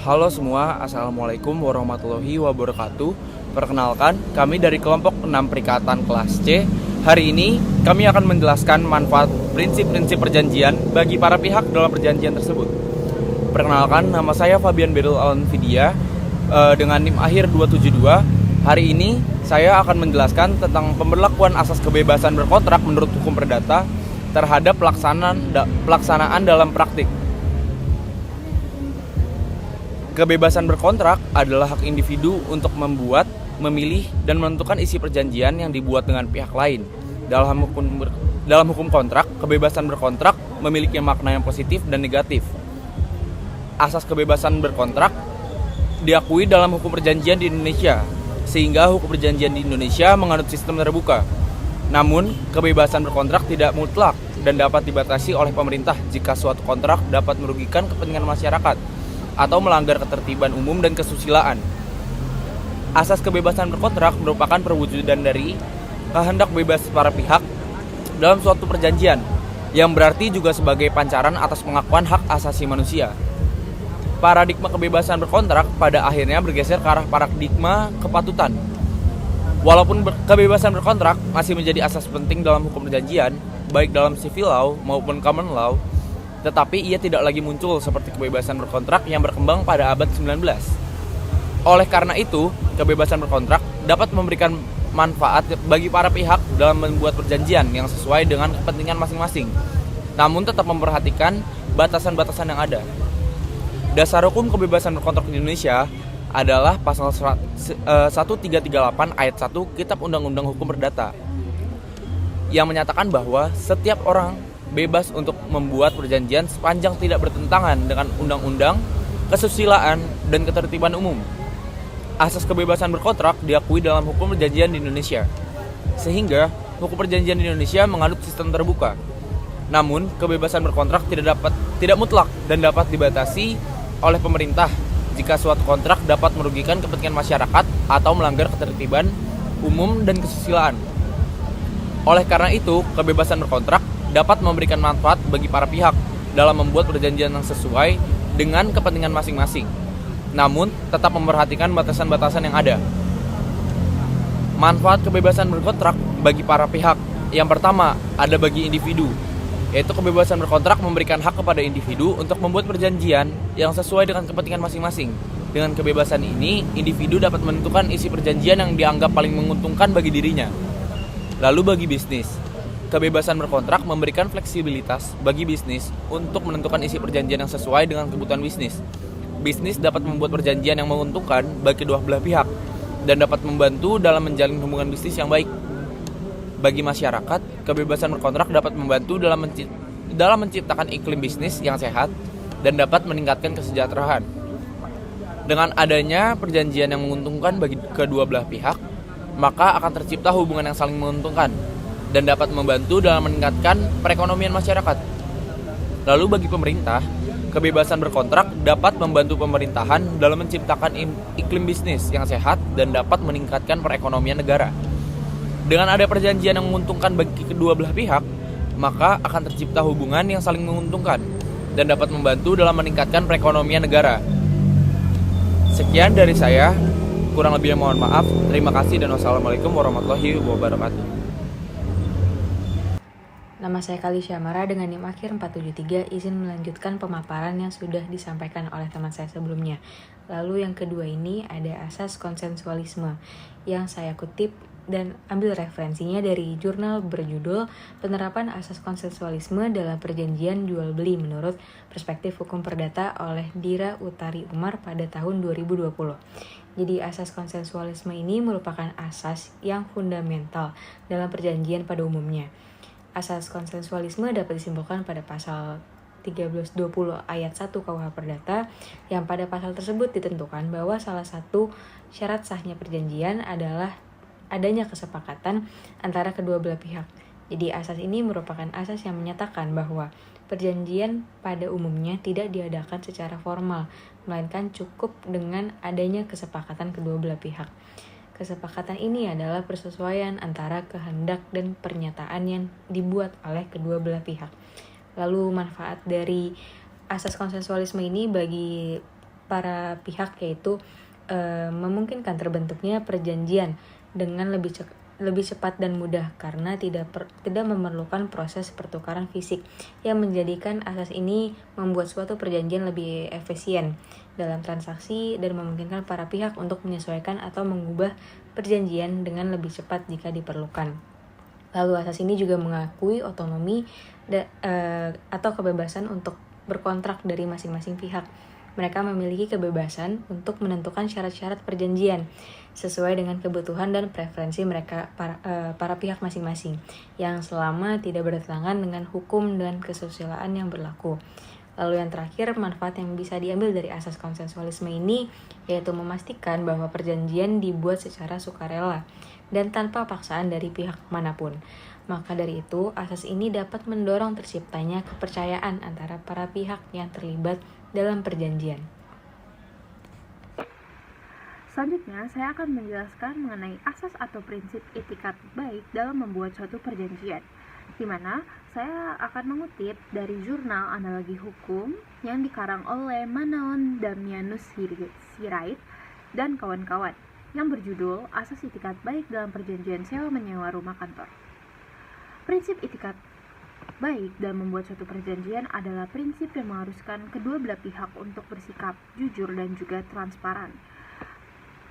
Halo semua, Assalamualaikum warahmatullahi wabarakatuh. Perkenalkan, kami dari kelompok 6 Perikatan kelas C. Hari ini kami akan menjelaskan manfaat prinsip-prinsip perjanjian bagi para pihak dalam perjanjian tersebut. Perkenalkan, nama saya Fabian Berul Alanfidia dengan NIM akhir 272. Hari ini saya akan menjelaskan tentang pemberlakuan asas kebebasan berkontrak menurut hukum perdata terhadap pelaksanaan dalam praktik. Kebebasan berkontrak adalah hak individu untuk membuat, memilih, dan menentukan isi perjanjian yang dibuat dengan pihak lain. Dalam hukum kontrak, kebebasan berkontrak memiliki makna yang positif dan negatif. Asas kebebasan berkontrak diakui dalam hukum perjanjian di Indonesia, sehingga hukum perjanjian di Indonesia menganut sistem terbuka. Namun, kebebasan berkontrak tidak mutlak dan dapat dibatasi oleh pemerintah jika suatu kontrak dapat merugikan kepentingan masyarakat atau melanggar ketertiban umum dan kesusilaan. Asas kebebasan berkontrak merupakan perwujudan dari kehendak bebas para pihak dalam suatu perjanjian, yang berarti juga sebagai pancaran atas pengakuan hak asasi manusia. Paradigma kebebasan berkontrak pada akhirnya bergeser ke arah paradigma kepatutan. Walaupun kebebasan berkontrak masih menjadi asas penting dalam hukum perjanjian, baik dalam civil law maupun common law, tetapi ia tidak lagi muncul seperti kebebasan berkontrak yang berkembang pada abad 19. Oleh karena itu, kebebasan berkontrak dapat memberikan manfaat bagi para pihak dalam membuat perjanjian yang sesuai dengan kepentingan masing-masing, namun tetap memperhatikan batasan-batasan yang ada. Dasar hukum kebebasan berkontrak di Indonesia adalah pasal 1338 ayat 1 Kitab Undang-Undang Hukum Perdata, yang menyatakan bahwa setiap orang bebas untuk membuat perjanjian sepanjang tidak bertentangan dengan undang-undang, kesusilaan, dan ketertiban umum. Asas kebebasan berkontrak diakui dalam hukum perjanjian di Indonesia, sehingga hukum perjanjian di Indonesia menganut sistem terbuka. Namun, kebebasan berkontrak tidak mutlak dan dapat dibatasi oleh pemerintah jika suatu kontrak dapat merugikan kepentingan masyarakat atau melanggar ketertiban umum dan kesusilaan. Oleh karena itu, kebebasan berkontrak dapat memberikan manfaat bagi para pihak dalam membuat perjanjian yang sesuai dengan kepentingan masing-masing, namun tetap memperhatikan batasan-batasan yang ada. Manfaat kebebasan berkontrak bagi para pihak. Yang pertama, ada bagi individu, yaitu kebebasan berkontrak memberikan hak kepada individu untuk membuat perjanjian yang sesuai dengan kepentingan masing-masing. Dengan kebebasan ini, individu dapat menentukan isi perjanjian yang dianggap paling menguntungkan bagi dirinya. Lalu bagi bisnis, kebebasan berkontrak memberikan fleksibilitas bagi bisnis untuk menentukan isi perjanjian yang sesuai dengan kebutuhan bisnis. Bisnis dapat membuat perjanjian yang menguntungkan bagi kedua belah pihak dan dapat membantu dalam menjalin hubungan bisnis yang baik. Bagi masyarakat, kebebasan berkontrak dapat membantu dalam menciptakan iklim bisnis yang sehat dan dapat meningkatkan kesejahteraan. Dengan adanya perjanjian yang menguntungkan bagi kedua belah pihak, maka akan tercipta hubungan yang saling menguntungkan dan dapat membantu dalam meningkatkan perekonomian masyarakat. Lalu bagi pemerintah, kebebasan berkontrak dapat membantu pemerintahan dalam menciptakan iklim bisnis yang sehat dan dapat meningkatkan perekonomian negara. Dengan ada perjanjian yang menguntungkan bagi kedua belah pihak, maka akan tercipta hubungan yang saling menguntungkan dan dapat membantu dalam meningkatkan perekonomian negara. Sekian dari saya, kurang lebihnya mohon maaf. Terima kasih dan wassalamualaikum warahmatullahi wabarakatuh. Nama saya Kali Syamara dengan NIM akhir 473, izin melanjutkan pemaparan yang sudah disampaikan oleh teman saya sebelumnya. Lalu yang kedua ini ada asas konsensualisme yang saya kutip dan ambil referensinya dari jurnal berjudul Penerapan Asas Konsensualisme dalam Perjanjian Jual Beli menurut Perspektif Hukum Perdata oleh Dira Utari Umar pada tahun 2020. Jadi asas konsensualisme ini merupakan asas yang fundamental dalam perjanjian pada umumnya. Asas konsensualisme dapat disimpulkan pada pasal 1320 ayat 1 KUH Perdata, yang pada pasal tersebut ditentukan bahwa salah satu syarat sahnya perjanjian adalah adanya kesepakatan antara kedua belah pihak. Jadi asas ini merupakan asas yang menyatakan bahwa perjanjian pada umumnya tidak diadakan secara formal, melainkan cukup dengan adanya kesepakatan kedua belah pihak. Kesepakatan ini adalah persesuaian antara kehendak dan pernyataan yang dibuat oleh kedua belah pihak. Lalu manfaat dari asas konsensualisme ini bagi para pihak, yaitu memungkinkan terbentuknya perjanjian dengan lebih cepat dan mudah karena tidak memerlukan proses pertukaran fisik, yang menjadikan asas ini membuat suatu perjanjian lebih efisien dalam transaksi dan memungkinkan para pihak untuk menyesuaikan atau mengubah perjanjian dengan lebih cepat jika diperlukan. Lalu asas ini juga mengakui otonomi atau kebebasan untuk berkontrak dari masing-masing pihak. Mereka memiliki kebebasan untuk menentukan syarat-syarat perjanjian sesuai dengan kebutuhan dan preferensi mereka para pihak masing-masing, yang selama tidak bertentangan dengan hukum dan kesusilaan yang berlaku. Lalu yang terakhir, manfaat yang bisa diambil dari asas konsensualisme ini yaitu memastikan bahwa perjanjian dibuat secara sukarela dan tanpa paksaan dari pihak manapun. Maka dari itu, asas ini dapat mendorong terciptanya kepercayaan antara para pihak yang terlibat dalam perjanjian. Selanjutnya, saya akan menjelaskan mengenai asas atau prinsip itikat baik dalam membuat suatu perjanjian, di mana saya akan mengutip dari jurnal Analogi Hukum yang dikarang oleh Manaon Damianus Sirait dan kawan-kawan, yang berjudul Asas Itikat Baik dalam Perjanjian Sewa Menyewa Rumah Kantor. Prinsip itikat baik dalam membuat suatu perjanjian adalah prinsip yang mengharuskan kedua belah pihak untuk bersikap jujur dan juga transparan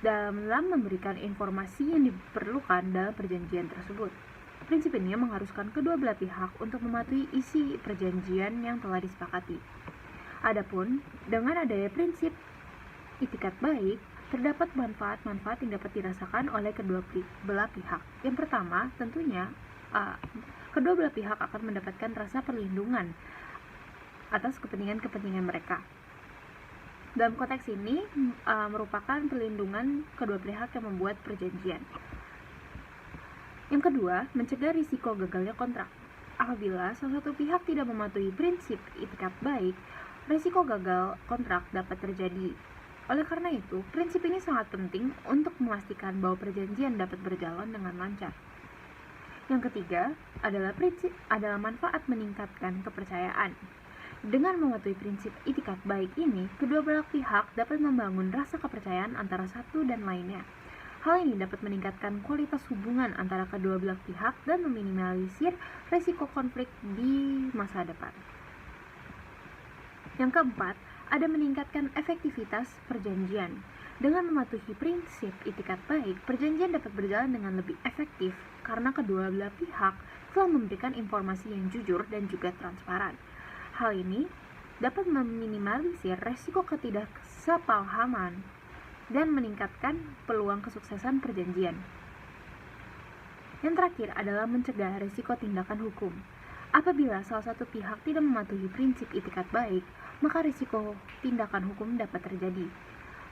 dalam memberikan informasi yang diperlukan dalam perjanjian tersebut. Prinsip ini mengharuskan kedua belah pihak untuk mematuhi isi perjanjian yang telah disepakati. Adapun dengan adanya prinsip itikat baik, terdapat manfaat-manfaat yang dapat dirasakan oleh kedua belah pihak. Yang pertama, tentunya kedua belah pihak akan mendapatkan rasa perlindungan atas kepentingan-kepentingan mereka. Dalam konteks ini merupakan perlindungan kedua pihak yang membuat perjanjian. Yang kedua, mencegah risiko gagalnya kontrak. Apabila salah satu pihak tidak mematuhi prinsip itikat baik, risiko gagal kontrak dapat terjadi. Oleh karena itu, prinsip ini sangat penting untuk memastikan bahwa perjanjian dapat berjalan dengan lancar. Yang ketiga adalah manfaat meningkatkan kepercayaan. Dengan mematuhi prinsip itikat baik ini, kedua belah pihak dapat membangun rasa kepercayaan antara satu dan lainnya. Hal ini dapat meningkatkan kualitas hubungan antara kedua belah pihak dan meminimalisir risiko konflik di masa depan. Yang keempat, ada meningkatkan efektivitas perjanjian. Dengan mematuhi prinsip itikat baik, perjanjian dapat berjalan dengan lebih efektif karena kedua belah pihak telah memberikan informasi yang jujur dan juga transparan. Hal ini dapat meminimalisir resiko ketidaksepahaman dan meningkatkan peluang kesuksesan perjanjian. Yang terakhir adalah mencegah risiko tindakan hukum. Apabila salah satu pihak tidak mematuhi prinsip itikat baik, maka risiko tindakan hukum dapat terjadi.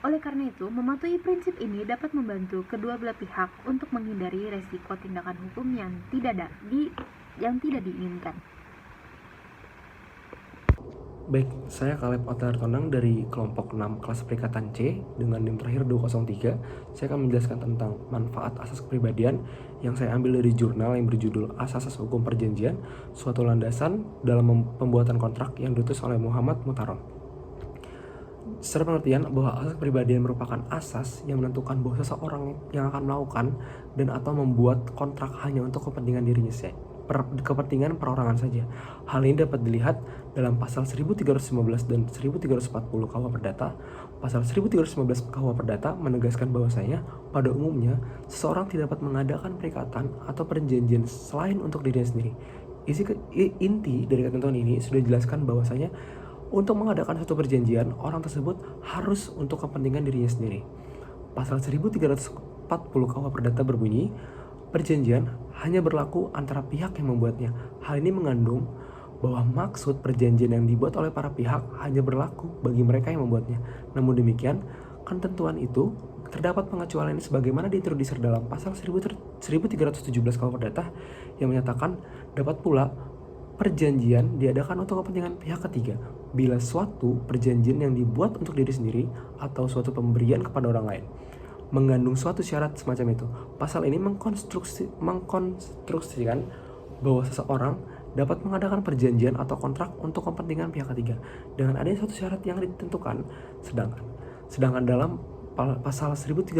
Oleh karena itu, mematuhi prinsip ini dapat membantu kedua belah pihak untuk menghindari risiko tindakan hukum yang tidak diinginkan. Baik, saya Kaleb Otar Tonang dari kelompok 6 kelas perikatan C dengan NIM terakhir 203. Saya akan menjelaskan tentang manfaat asas kepribadian yang saya ambil dari jurnal yang berjudul Asas Hukum Perjanjian, suatu landasan dalam pembuatan kontrak yang ditulis oleh Muhammad Mutaron. Secara pengertian bahwa asas kepribadian merupakan asas yang menentukan bahwa seseorang yang akan melakukan dan atau membuat kontrak hanya untuk kepentingan dirinya saja, kepentingan perorangan saja. Hal ini dapat dilihat dalam pasal 1315 dan 1340 KUH Perdata. Pasal 1315 KUH Perdata menegaskan bahwasanya pada umumnya seseorang tidak dapat mengadakan perikatan atau perjanjian selain untuk dirinya sendiri. Inti dari ketentuan ini sudah dijelaskan bahwasanya untuk mengadakan suatu perjanjian, orang tersebut harus untuk kepentingan dirinya sendiri. Pasal 1340 KUH Perdata berbunyi, perjanjian hanya berlaku antara pihak yang membuatnya. Hal ini mengandung bahwa maksud perjanjian yang dibuat oleh para pihak hanya berlaku bagi mereka yang membuatnya. Namun demikian, ketentuan itu terdapat pengecualian sebagaimana diintroduksi dalam pasal 1317 KUH Perdata yang menyatakan dapat pula perjanjian diadakan untuk kepentingan pihak ketiga bila suatu perjanjian yang dibuat untuk diri sendiri atau suatu pemberian kepada orang lain mengandung suatu syarat semacam itu. Pasal ini mengkonstruksikan bahwa seseorang dapat mengadakan perjanjian atau kontrak untuk kepentingan pihak ketiga dengan adanya suatu syarat yang ditentukan. Sedangkan dalam pasal 1318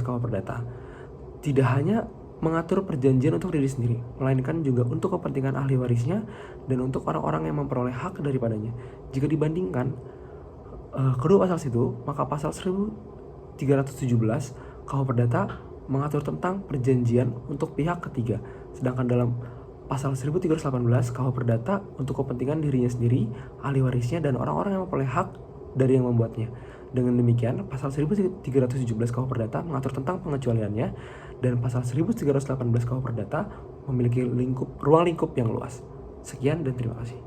KUH Perdata tidak hanya mengatur perjanjian untuk diri sendiri, melainkan juga untuk kepentingan ahli warisnya dan untuk orang-orang yang memperoleh hak daripadanya. Jika dibandingkan kedua pasal itu, maka pasal 1317 KUH Perdata mengatur tentang perjanjian untuk pihak ketiga, sedangkan dalam pasal 1318 KUH Perdata untuk kepentingan dirinya sendiri, ahli warisnya, dan orang-orang yang memperoleh hak dari yang membuatnya. Dengan demikian, pasal 1317 KUH Perdata mengatur tentang pengecualiannya, dan pasal 1318 KUH Perdata memiliki ruang lingkup yang luas. Sekian dan terima kasih.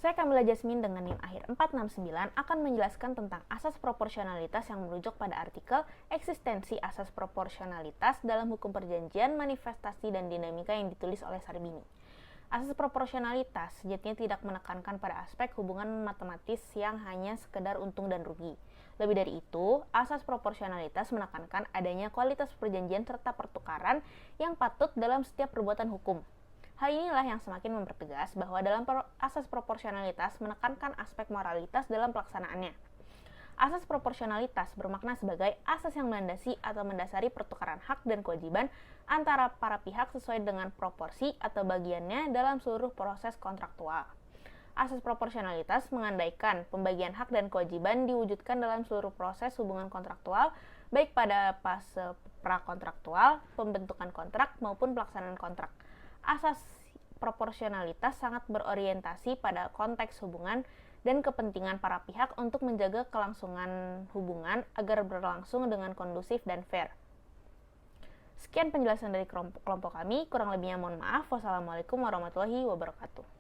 Saya Kamila Jasmine dengan NIM akhir 469 akan menjelaskan tentang asas proporsionalitas yang merujuk pada artikel eksistensi asas proporsionalitas dalam hukum perjanjian, manifestasi, dan dinamika yang ditulis oleh Sarbini. Asas proporsionalitas sejatinya tidak menekankan pada aspek hubungan matematis yang hanya sekedar untung dan rugi. Lebih dari itu, asas proporsionalitas menekankan adanya kualitas perjanjian serta pertukaran yang patut dalam setiap perbuatan hukum. Hal inilah yang semakin mempertegas bahwa dalam asas proporsionalitas menekankan aspek moralitas dalam pelaksanaannya. Asas proporsionalitas bermakna sebagai asas yang melandasi atau mendasari pertukaran hak dan kewajiban antara para pihak sesuai dengan proporsi atau bagiannya dalam seluruh proses kontraktual. Asas proporsionalitas mengandaikan pembagian hak dan kewajiban diwujudkan dalam seluruh proses hubungan kontraktual, baik pada fase prakontraktual, pembentukan kontrak, maupun pelaksanaan kontrak. Asas proporsionalitas sangat berorientasi pada konteks hubungan dan kepentingan para pihak untuk menjaga kelangsungan hubungan agar berlangsung dengan kondusif dan fair. Sekian penjelasan dari kelompok kami, kurang lebihnya mohon maaf. Wassalamualaikum warahmatullahi wabarakatuh.